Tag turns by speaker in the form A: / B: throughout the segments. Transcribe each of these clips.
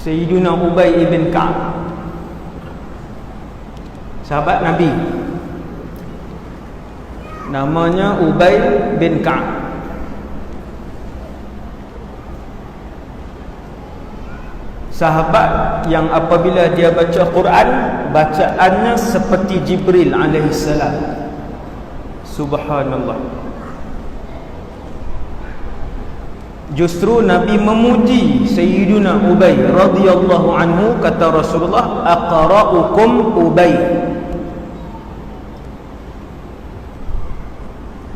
A: Sayyiduna Ubay ibn Ka'ab, sahabat Nabi, namanya Ubay bin Ka'ab. Sahabat yang apabila dia baca Quran, bacaannya seperti Jibril alaihissalam. Subhanallah. Justru Nabi memuji Sayyiduna Ubay radhiyallahu anhu, kata Rasulullah, aqra'ukum Ubay.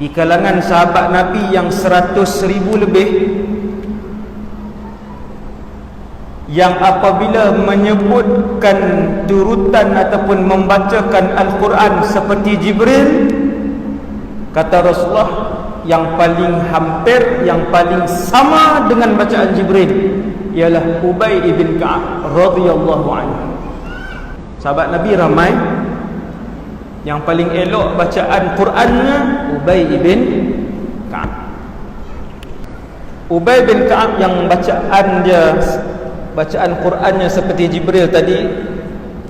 A: Di kalangan sahabat Nabi yang 100,000 lebih, yang apabila menyebutkan turutan ataupun membacakan Al-Quran seperti Jibril, kata Rasulullah, yang paling hampir, yang paling sama dengan bacaan Jibril ialah Ubay ibn Ka'ab radhiyallahu anhu. Sahabat Nabi ramai, yang paling elok bacaan Qurannya Ubay ibn Ka'ab. Ubay bin Ka'ab yang bacaan Qurannya seperti Jibril tadi,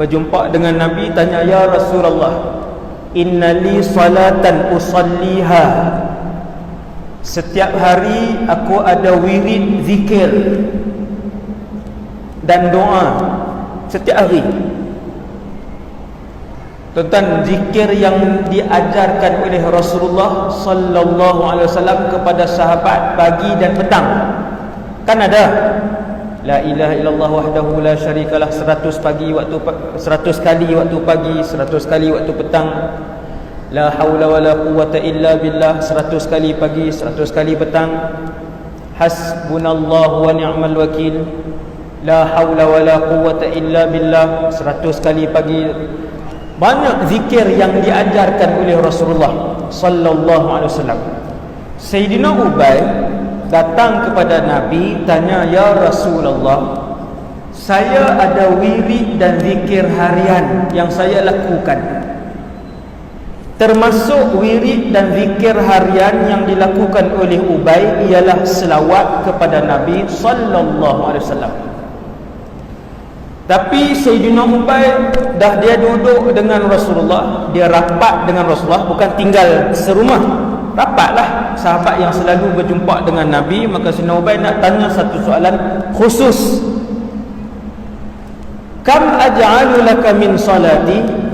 A: berjumpa dengan Nabi, tanya, ya Rasulullah, inna li salatan usalliha, setiap hari aku ada wirid zikir dan doa setiap hari. Tentang zikir yang diajarkan oleh Rasulullah sallallahu alaihi wasallam kepada sahabat pagi dan petang, kan ada la ilaha illallah wahdahu la syarikalah 100 kali waktu pagi, 100 kali waktu petang. La haula wala quwwata illa billah 100 kali pagi, 100 kali petang. Hasbunallahu wa ni'mal wakil. La haula wala quwwata illa billah 100 kali pagi. Banyak zikir yang diajarkan oleh Rasulullah sallallahu alaihi wasallam. Sayyidina Ubay datang kepada Nabi, tanya, ya Rasulullah, saya ada wirid dan zikir harian yang saya lakukan. Termasuk wirid dan zikir harian yang dilakukan oleh Ubay ialah selawat kepada Nabi sallallahu alaihi wasallam. Tapi Sayyidina Ubay dah dia duduk dengan Rasulullah, dia rapat dengan Rasulullah, bukan tinggal serumah, rapatlah, sahabat yang selalu berjumpa dengan Nabi. Maka Sayyidina Ubay nak tanya satu soalan khusus. Kam aj'alu laka min salati,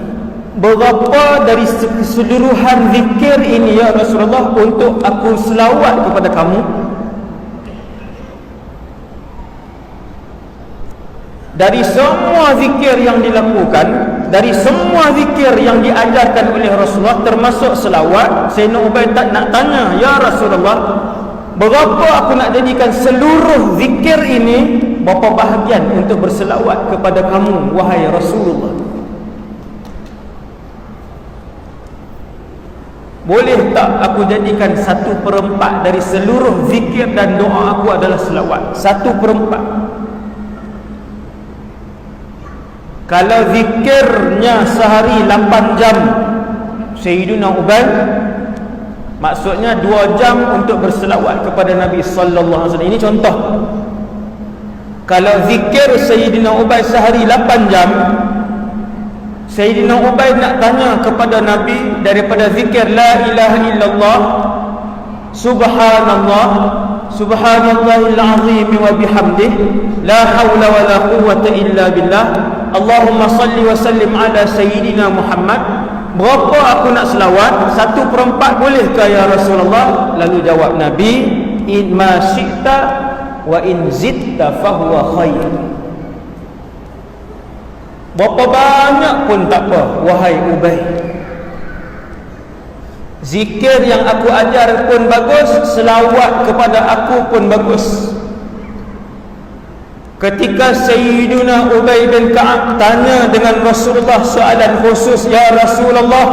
A: berapa dari keseluruhan zikir ini ya Rasulullah untuk aku selawat kepada kamu? Dari semua zikir yang dilakukan, dari semua zikir yang diajarkan oleh Rasulullah, termasuk selawat, Sayyidina Ubay tak nak tanya, ya Rasulullah, berapa aku nak jadikan seluruh zikir ini, berapa bahagian untuk berselawat kepada kamu wahai Rasulullah? Boleh tak aku jadikan 1/4 dari seluruh zikir dan doa aku adalah selawat? 1/4. Kalau zikirnya sehari 8 jam Sayyidina Ubay, maksudnya 2 jam untuk berselawat kepada Nabi sallallahu alaihi wasallam. Ini contoh. Kalau zikir Sayyidina Ubay sehari 8 jam, Sayyidina Ubay nak tanya kepada Nabi daripada zikir la ilaha illallah, subhanallah, subhanallahil azim wa bihamdih, la haula wala quwwata illa billah, Allahumma salli wa sallim ala sayyidina Muhammad, berapa aku nak selawat? 1/4 bolehkah ya Rasulullah? Lalu jawab Nabi, in ma syi'ta wa in zidta fahuwa khair. Berapa banyak pun tak apa wahai Ubay. Zikir yang aku ajar pun bagus, selawat kepada aku pun bagus. Ketika Sayyiduna Ubay bin Ka'ab tanya dengan Rasulullah soalan khusus, ya Rasulullah,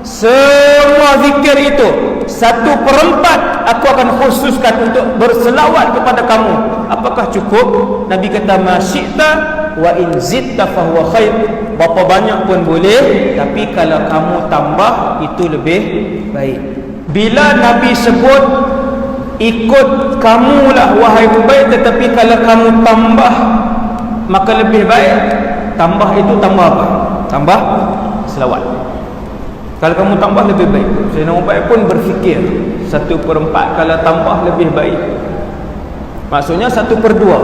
A: semua zikir itu 1/4 aku akan khususkan untuk berselawat kepada kamu, apakah cukup? Nabi kata, masyita wa in zidta fahuwa khair, berapa banyak pun boleh, tapi kalau kamu tambah itu lebih baik. Bila Nabi sebut ikut kamulah wahai Ubay, tetapi kalau kamu tambah maka lebih baik tambah itu tambah apa? Tambah selawat. Kalau kamu tambah lebih baik. Sayyidina Ubay pun berfikir 1/4 kalau tambah lebih baik. Maksudnya 1/2,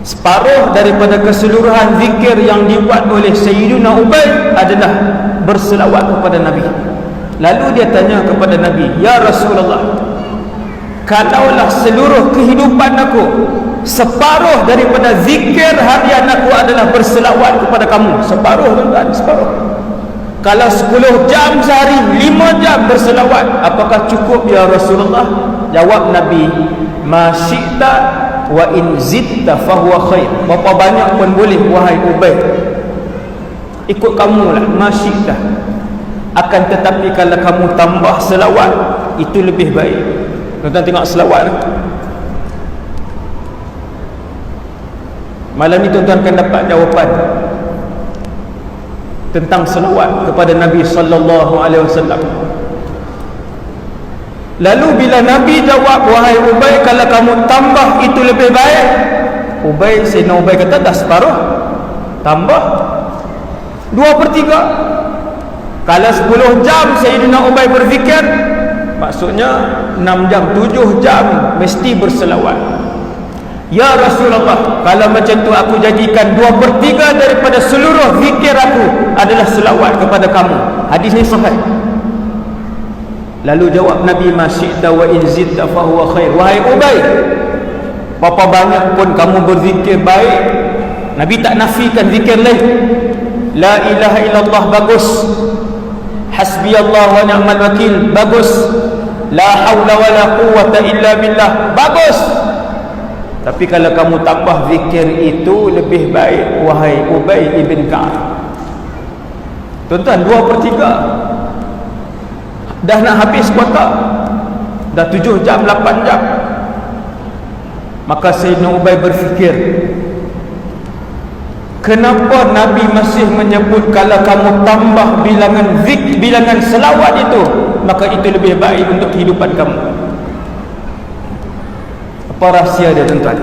A: separuh daripada keseluruhan zikir yang dibuat oleh Sayyidina Ubay adalah berselawat kepada Nabi. Lalu dia tanya kepada Nabi, "Ya Rasulullah, kalaulah seluruh kehidupan aku, separuh daripada zikir harian aku adalah berselawat kepada kamu." Separuh tuan-tuan, separuh. Kalau 10 jam sehari, 5 jam berselawat, apakah cukup ya Rasulullah? Jawab Nabi, "Ma syi'ta wa in zidta fahuwa khair." Berapa banyak pun boleh wahai Ubay, ikut kamulah, ma syi'ta. Akan tetapi kalau kamu tambah selawat, itu lebih baik. Tuan-tuan tengok selawat. Malam ni tuan-tuan akan dapat jawapan tentang selawat kepada Nabi sallallahu alaihi wasallam. Lalu bila Nabi jawab, "Wahai Ubay, kalau kamu tambah itu lebih baik." Sayyidina Ubay kata, "Dah separuh, tambah 2/3. Kalau 10 jam Sayyidina Ubay berzikir, maksudnya 6 jam, 7 jam mesti berselawat. Ya Rasulullah, kalau macam tu aku jadikan 2/3 daripada seluruh zikir aku adalah selawat kepada kamu." Hadis ni sahih. Lalu jawab Nabi, "Ma syi'ta wa in zidta fahuwa khair." Wahai Ubay, berapa banyak pun kamu berzikir baik. Nabi tak nafikan zikir lain. La ilaha illallah bagus, hasbiyallah wa ni'mal wakil bagus, la haula wa la quwwata illa billah bagus. Tapi kalau kamu tambah zikir itu lebih baik, wahai Ubay ibn Ka'ab. Tuan-tuan, 2/3 dah nak habis kuota, dah 7 jam, 8 jam. Maka Sayyidina Ubay berfikir, kenapa Nabi masih menyebut kalau kamu tambah bilangan selawat itu, maka itu lebih baik untuk kehidupan kamu. Apa rahsia dia tuan-tuan?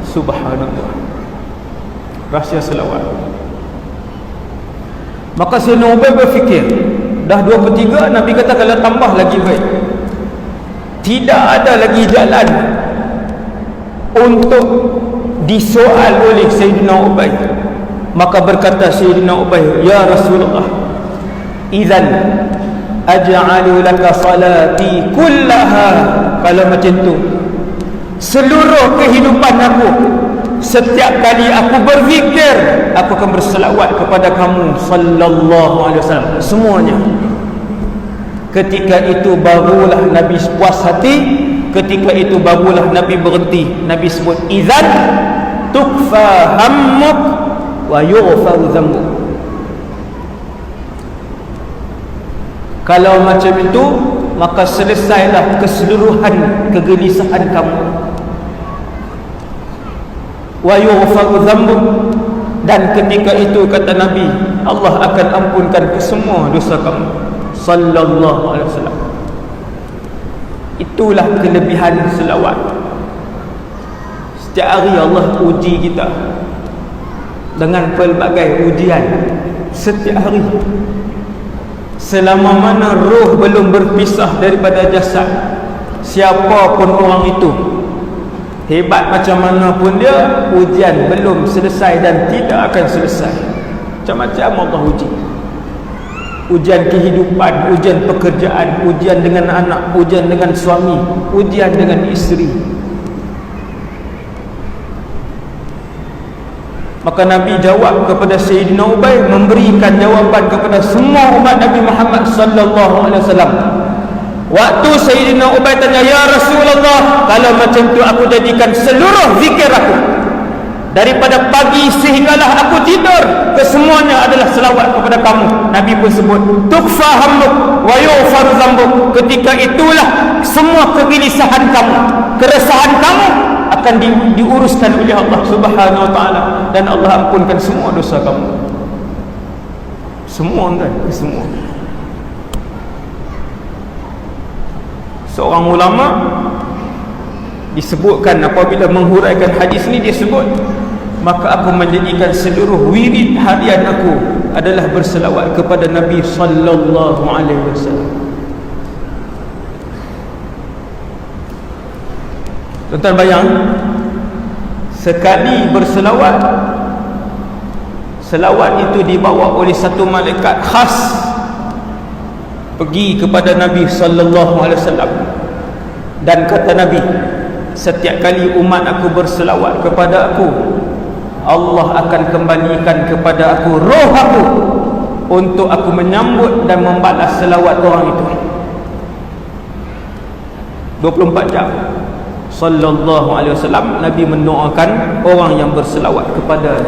A: Subhanallah, rahsia selawat. Maka Sayyidina Ubay berfikir, dah 2/3, Nabi kata kalau tambah lagi baik. Tidak ada lagi jalan untuk disoal oleh Sayyidina Ubay. Maka berkata Sayyidina Ubay, "Ya Rasulullah, idzan aj'alu laka salati kullaha." Kalau macam tu, seluruh kehidupan aku, setiap kali aku berzikir, aku akan berselawat kepada kamu sallallahu alaihi wasallam, semuanya. Ketika itu barulah Nabi puas hati. Ketika itu barulah Nabi berhenti. Nabi sebut, "Idzan tukfa hammuk wa yughfaru dzambuk." Kalau macam itu, maka selesailah keseluruhan kegelisahan kamu. Wa yughfaru dzambuk, dan ketika itu kata Nabi, Allah akan ampunkan semua dosa kamu sallallahu alaihi wasallam. Itulah kelebihan selawat. Setiap hari Allah uji kita dengan pelbagai ujian. Setiap hari, selama mana roh belum berpisah daripada jasad, siapa pun orang itu, hebat macam mana pun dia, ujian belum selesai dan tidak akan selesai. Macam-macam Allah uji. Ujian kehidupan, ujian pekerjaan, ujian dengan anak, ujian dengan suami, ujian dengan isteri. Maka Nabi jawab kepada Sayyidina Ubay, memberikan jawapan kepada semua umat Nabi Muhammad sallallahu alaihi wasallam. Waktu Sayyidina Ubay tanya, "Ya Rasulullah, kalau macam tu aku jadikan seluruh zikir aku, daripada pagi sehinggalah aku tidur, kesemuanya adalah selawat kepada kamu." Nabi pun sebut, "Tukfa hammuk wa yughfaru dzambuk." Ketika itulah semua kegelisahan kamu, keresahan kamu akan diuruskan oleh Allah Subhanahu wa taala, dan Allah ampunkan semua dosa kamu. Semua kan? Semua. Seorang ulama disebutkan apabila menghuraikan hadis ni, dia sebut, maka aku menjadikan seluruh wirid harian aku adalah berselawat kepada Nabi sallallahu alaihi wasallam. Tuan-tuan bayang, sekali berselawat, selawat itu dibawa oleh satu malaikat khas pergi kepada Nabi sallallahu alaihi wasallam, dan kata Nabi, setiap kali umat aku berselawat kepada aku, Allah akan kembalikan kepada aku roh aku untuk aku menyambut dan membalas selawat orang itu. 24 jam sallallahu alaihi wasallam Nabi mendoakan orang yang berselawat kepada